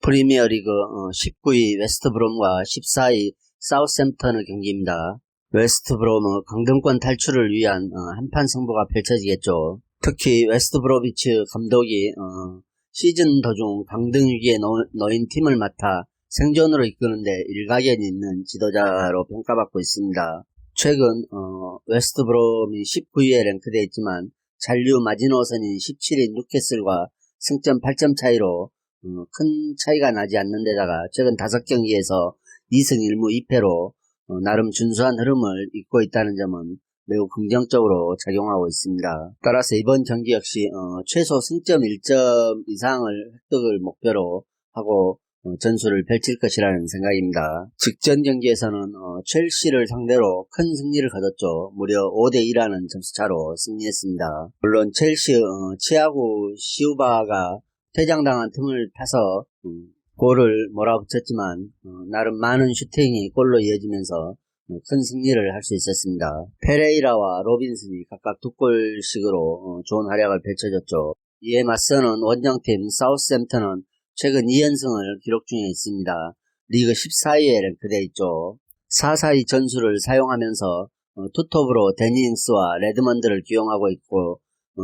프리미어리그 19위 웨스트브롬과 14위 사우샘프턴의 경기입니다. 웨스트브롬의 강등권 탈출을 위한 한판 승부가 펼쳐지겠죠. 특히 웨스트브로비치 감독이 시즌 도중 강등 위기에 놓인 팀을 맡아 생존으로 이끄는데 일가견이 있는 지도자로 평가받고 있습니다. 최근 웨스트브롬이 19위에 랭크되어 있지만 잔류 마지노선인 17위 뉴캐슬과 승점 8점 차이로 큰 차이가 나지 않는 데다가 최근 5경기에서 2승 1무 2패로 나름 준수한 흐름을 잇고 있다는 점은 매우 긍정적으로 작용하고 있습니다. 따라서 이번 경기 역시 최소 승점 1점 이상을 획득을 목표로 하고 전술을 펼칠 것이라는 생각입니다. 직전 경기에서는 첼시를 상대로 큰 승리를 거뒀죠. 무려 5대2라는 점수차로 승리했습니다. 물론 첼시 치아고 시우바가 퇴장당한 틈을 타서 골을 몰아붙였지만 나름 많은 슈팅이 골로 이어지면서 큰 승리를 할 수 있었습니다. 페레이라와 로빈슨이 각각 2골씩으로 좋은 활약을 펼쳐줬죠. 이에 맞서는 원정팀 사우스햄튼은 최근 2연승을 기록 중에 있습니다. 리그 14위에 랭크되어 있죠. 4-4-2 전술을 사용하면서 투톱으로 데니잉스와 레드먼드를 기용하고 있고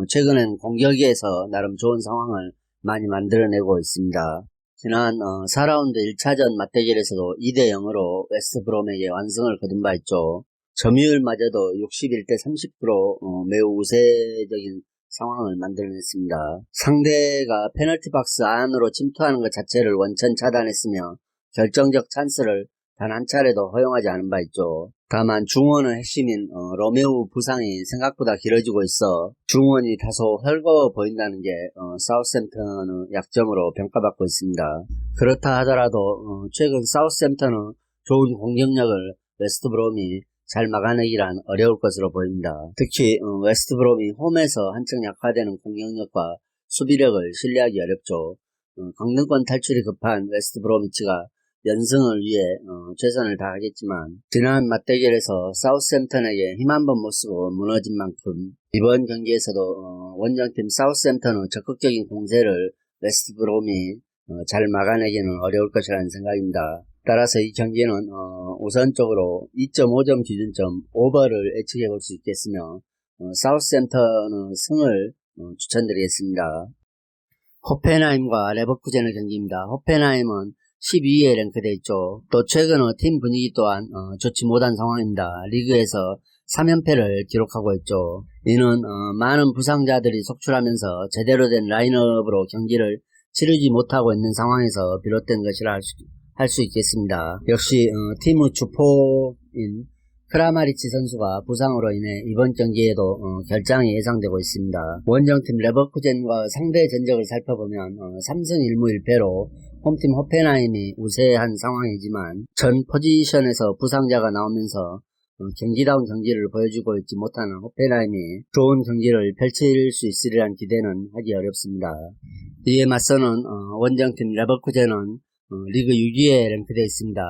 최근엔 공격에서 나름 좋은 상황을 많이 만들어내고 있습니다. 지난 4라운드 1차전 맞대결에서도 2대0으로 웨스트브롬에게 완승을 거둔 바 있죠. 점유율마저도 61대 30% 매우 우세적인 상황을 만들어냈습니다. 상대가 페널티 박스 안으로 침투하는 것 자체를 원천 차단했으며 결정적 찬스를 단 한 차례도 허용하지 않은 바 있죠. 다만 중원의 핵심인 로메우 부상이 생각보다 길어지고 있어 중원이 다소 헐거워 보인다는 게 사우스햄튼의 약점으로 평가받고 있습니다. 그렇다 하더라도 최근 사우스햄튼은 좋은 공격력을 웨스트브롬이 잘 막아내기란 어려울 것으로 보입니다. 특히 웨스트브롬이 홈에서 한층 약화되는 공격력과 수비력을 신뢰하기 어렵죠. 강등권 탈출이 급한 웨스트브로미치가 연승을 위해 최선을 다하겠지만 지난 맞대결에서 사우스햄튼에게 힘 한 번 못쓰고 무너진 만큼 이번 경기에서도 원정팀 사우스햄튼의 적극적인 공세를 웨스트브롬이 잘 막아내기는 어려울 것이라는 생각입니다. 따라서 이 경기는 우선적으로 2.5점 기준점 오버를 예측해 볼 수 있겠으며 사우스햄튼의 승을 추천드리겠습니다. 호펜하임과 레버쿠젠의 경기입니다. 호펜하임은 12위에 랭크되어 있죠. 또 최근 팀 분위기 또한 좋지 못한 상황입니다. 리그에서 3연패를 기록하고 있죠. 이는 많은 부상자들이 속출하면서 제대로 된 라인업으로 경기를 치르지 못하고 있는 상황에서 비롯된 것이라 할 수 있겠습니다. 역시 팀의 주포인 크라마리치 선수가 부상으로 인해 이번 경기에도 결장이 예상되고 있습니다. 원정팀 레버쿠젠과 상대 전적을 살펴보면 3승 1무 1패로 홈팀 호펜하임이 우세한 상황이지만 전 포지션에서 부상자가 나오면서 경기다운 경기를 보여주고 있지 못하는 호펜하임이 좋은 경기를 펼칠 수 있으리란 기대는 하기 어렵습니다. 이에 맞서는 원정팀 레버쿠젠은 리그 6위에 랭크되어 있습니다.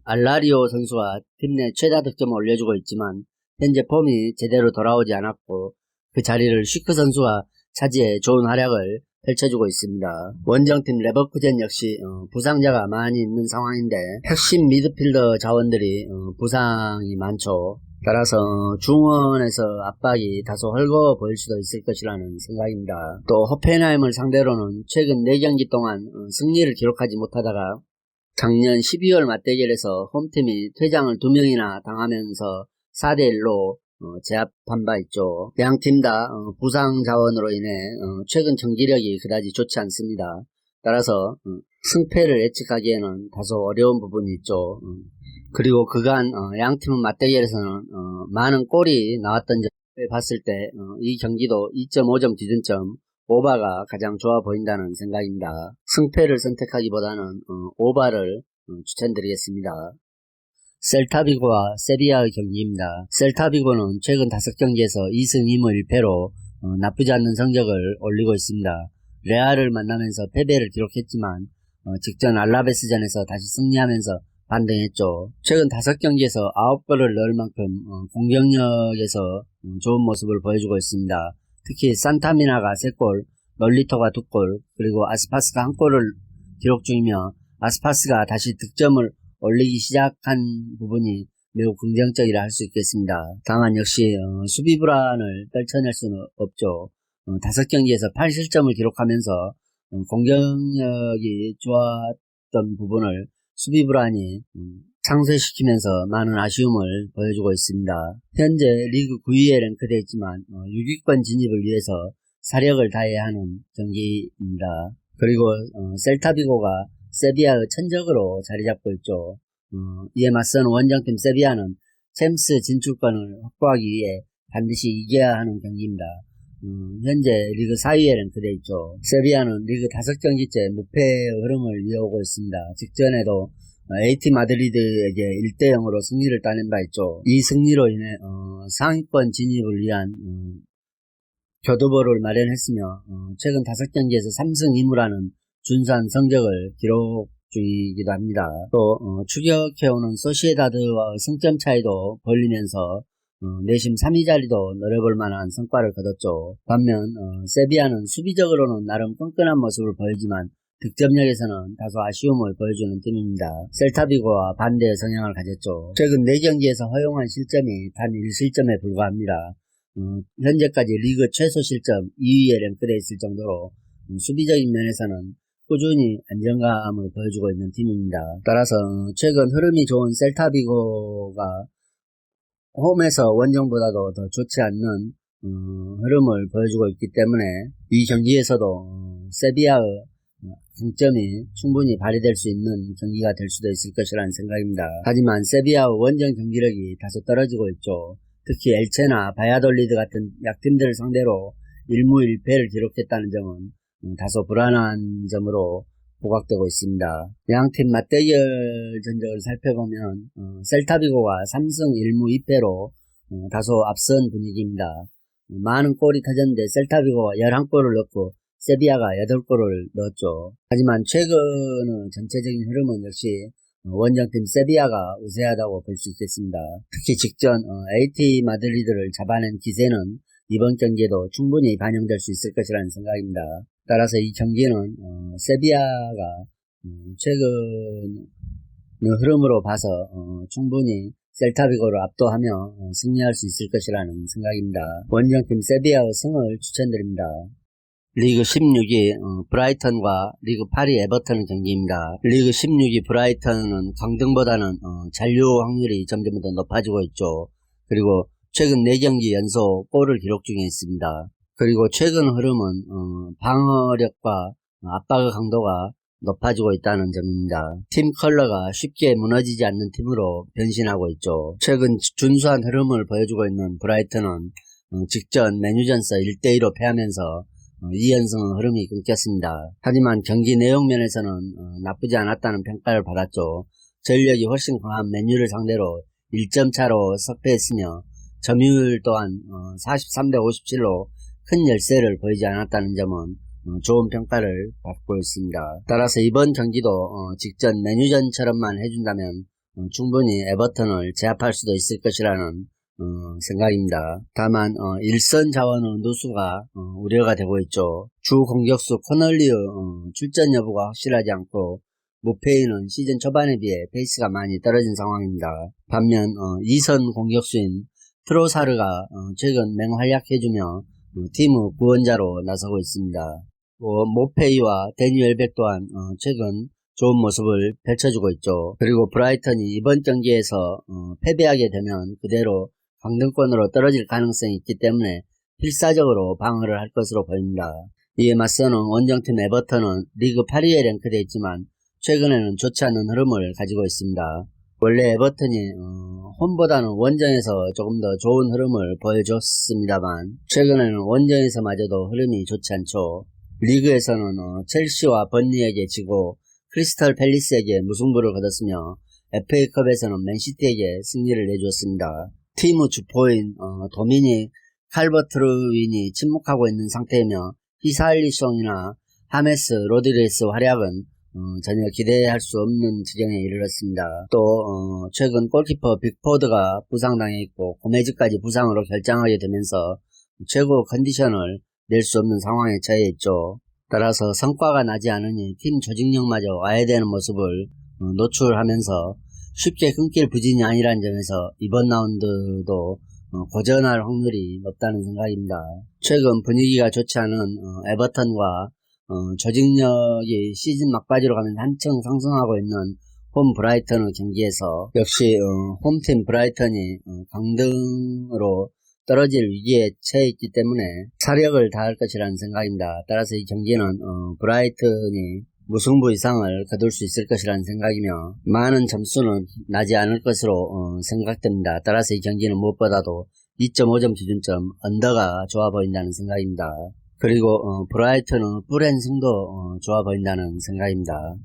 알라리오 선수가 팀 내 최다 득점을 올려주고 있지만 현재 폼이 제대로 돌아오지 않았고 그 자리를 슈크 선수가 차지해 좋은 활약을 펼쳐주고 있습니다. 원정팀 레버쿠젠 역시 부상자가 많이 있는 상황인데 핵심 미드필더 자원들이 부상이 많죠. 따라서 중원에서 압박이 다소 헐거워 보일 수도 있을 것이라는 생각입니다. 또 호펜하임을 상대로는 최근 4경기 동안 승리를 기록하지 못하다가 작년 12월 맞대결에서 홈팀이 퇴장을 2명이나 당하면서 4대1로 제압한 바 있죠. 양팀 다 부상 자원으로 인해 최근 경기력이 그다지 좋지 않습니다. 따라서 승패를 예측하기에는 다소 어려운 부분이 있죠. 그리고 그간 양팀의 맞대결에서는 많은 골이 나왔던 점을 봤을 때 이 경기도 2.5점 기준점 오바가 가장 좋아 보인다는 생각입니다. 승패를 선택하기보다는 오바를 추천드리겠습니다. 셀타비고와 세비야의 경기입니다. 셀타비고는 최근 5경기에서 2승 2무 1패로 나쁘지 않는 성적을 올리고 있습니다. 레알을 만나면서 패배를 기록했지만 직전 알라베스전에서 다시 승리하면서 반등했죠. 최근 5경기에서 9골을 넣을 만큼 공격력에서 좋은 모습을 보여주고 있습니다. 특히 산타미나가 3골, 놀리토가 2골, 그리고 아스파스가 1골을 기록 중이며 아스파스가 다시 득점을 올리기 시작한 부분이 매우 긍정적이라 할 수 있겠습니다. 다만 역시 수비 불안을 떨쳐낼 수는 없죠. 5경기에서 8실점을 기록하면서 공격력이 좋았던 부분을 수비 불안이 상쇄시키면서 많은 아쉬움을 보여주고 있습니다. 현재 리그 9위에 랭크되어 있지만 6위권 진입을 위해서 사력을 다해야 하는 경기입니다. 그리고 셀타비고가 세비야의 천적으로 자리잡고 있죠. 이에 맞서는 원정팀 세비야는 챔스 진출권을 확보하기 위해 반드시 이겨야 하는 경기입니다. 현재 리그 4위에 랭크되어 있죠. 세비야는 리그 5경기째 무패의 흐름을 이어오고 있습니다. 직전에도 AT 마드리드에게 1대0으로 승리를 따낸 바 있죠. 이 승리로 인해 상위권 진입을 위한 교두보를 마련했으며 최근 5경기에서 3승 2무라는 준수한 성적을 기록 중이기도 합니다. 또 추격해오는 소시에다드와 승점 차이도 벌리면서 내심 3위 자리도 노려볼 만한 성과를 거뒀죠. 반면 세비야는 수비적으로는 나름 끈끈한 모습을 보이지만 득점력에서는 다소 아쉬움을 보여주는 팀입니다. 셀타비고와 반대의 성향을 가졌죠. 최근 4경기에서 허용한 실점이 단 1실점에 불과합니다. 현재까지 리그 최소 실점 2위에 랭크되어 있을 정도로 수비적인 면에서는 꾸준히 안정감을 보여주고 있는 팀입니다. 따라서 최근 흐름이 좋은 셀타비고가 홈에서 원정보다도 더 좋지 않는 흐름을 보여주고 있기 때문에 이 경기에서도 세비야의 강점이 충분히 발휘될 수 있는 경기가 될 수도 있을 것이라는 생각입니다. 하지만 세비야의 원정 경기력이 다소 떨어지고 있죠. 특히 엘체나 바야돌리드 같은 약팀들을 상대로 1무 1패를 기록했다는 점은 다소 불안한 점으로 부각되고 있습니다. 양팀 맞대결 전적을 살펴보면 셀타비고가 3승 1무 2패로 다소 앞선 분위기입니다. 많은 골이 터졌는데 셀타비고가 11골을 넣고 세비야가 8골을 넣었죠. 하지만 최근의 전체적인 흐름은 역시 원정팀 세비야가 우세하다고 볼 수 있겠습니다. 특히 직전 AT 마드리드를 잡아낸 기세는 이번 경기에도 충분히 반영될 수 있을 것이라는 생각입니다. 따라서 이 경기는 세비야가 최근의 흐름으로 봐서 충분히 셀타비고를 압도하며 승리할 수 있을 것이라는 생각입니다. 원정팀 세비야의 승을 추천드립니다. 리그 16위 브라이턴과 리그 8위 에버턴 경기입니다. 리그 16위 브라이턴은 강등보다는 잔류 확률이 점점 더 높아지고 있죠. 그리고 최근 4경기 연속 골을 기록 중에 있습니다. 그리고 최근 흐름은 방어력과 압박의 강도가 높아지고 있다는 점입니다. 팀 컬러가 쉽게 무너지지 않는 팀으로 변신하고 있죠. 최근 준수한 흐름을 보여주고 있는 브라이턴은 직전 맨유전서 1대2로 패하면서 2연승의 흐름이 끊겼습니다. 하지만 경기 내용 면에서는 나쁘지 않았다는 평가를 받았죠. 전력이 훨씬 강한 맨유를 상대로 1점 차로 석패했으며 점유율 또한 43대 57로 큰 열세를 보이지 않았다는 점은 좋은 평가를 받고 있습니다. 따라서 이번 경기도 직전 맨유전처럼만 해준다면 충분히 에버턴을 제압할 수도 있을 것이라는 생각입니다. 다만 일선 자원의 누수가 우려가 되고 있죠. 주 공격수 코널리의 출전 여부가 확실하지 않고 무페이는 시즌 초반에 비해 페이스가 많이 떨어진 상황입니다. 반면 2선 공격수인 트로사르가 최근 맹활약해주며 팀의 구원자로 나서고 있습니다. 모페이와 데니 웰백 또한 최근 좋은 모습을 펼쳐주고 있죠. 그리고 브라이턴이 이번 경기에서 패배하게 되면 그대로 강등권으로 떨어질 가능성이 있기 때문에 필사적으로 방어를 할 것으로 보입니다. 이에 맞서는 원정팀 에버턴은 리그 8위에 랭크되어 있지만 최근에는 좋지 않은 흐름을 가지고 있습니다. 원래 에버턴이 홈보다는 원정에서 조금 더 좋은 흐름을 보여줬습니다만 최근에는 원정에서마저도 흐름이 좋지 않죠. 리그에서는 첼시와 번리에게 지고 크리스탈 팰리스에게 무승부를 거뒀으며 FA컵에서는 맨시티에게 승리를 내주었습니다. 팀의 주포인 도미닉 칼버트루윈이 침묵하고 있는 상태이며 히살리송이나 하메스 로드리게스 활약은 전혀 기대할 수 없는 지경에 이르렀습니다. 또 최근 골키퍼 빅포드가 부상당해 있고 고메즈까지 부상으로 결장하게 되면서 최고 컨디션을 낼 수 없는 상황에 처해 있죠. 따라서 성과가 나지 않으니 팀 조직력마저 와해되는 모습을 노출하면서 쉽게 끊길 부진이 아니라는 점에서 이번 라운드도 고전할 확률이 높다는 생각입니다. 최근 분위기가 좋지 않은 에버턴과 조직력이 시즌 막바지로 가면 한층 상승하고 있는 홈 브라이턴의 경기에서 역시 홈팀 브라이턴이 강등으로 떨어질 위기에 처해 있기 때문에 사력을 다할 것이라는 생각입니다. 따라서 이 경기는 브라이턴이 무승부 이상을 거둘 수 있을 것이라는 생각이며 많은 점수는 나지 않을 것으로 생각됩니다. 따라서 이 경기는 무엇보다도 2.5점 기준점 언더가 좋아 보인다는 생각입니다. 그리고 브라이턴은 뿔앤승도 좋아 보인다는 생각입니다.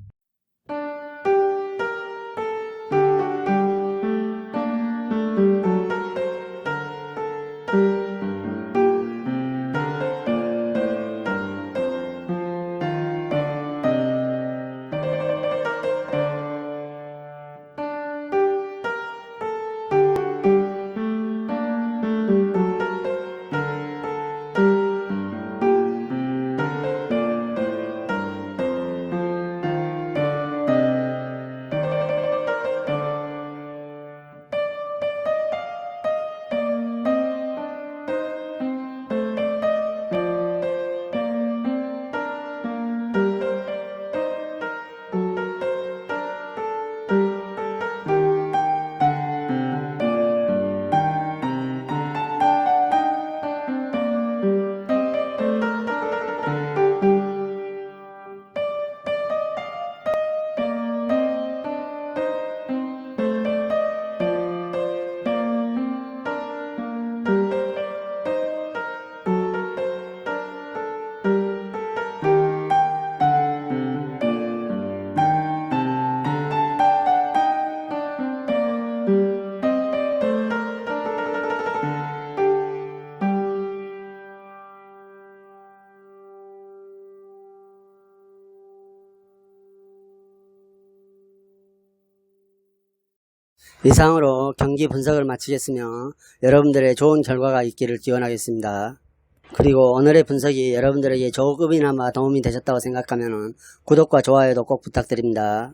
이상으로 경기 분석을 마치겠으며 여러분들의 좋은 결과가 있기를 기원하겠습니다. 그리고 오늘의 분석이 여러분들에게 조금이나마 도움이 되셨다고 생각하면 구독과 좋아요도 꼭 부탁드립니다.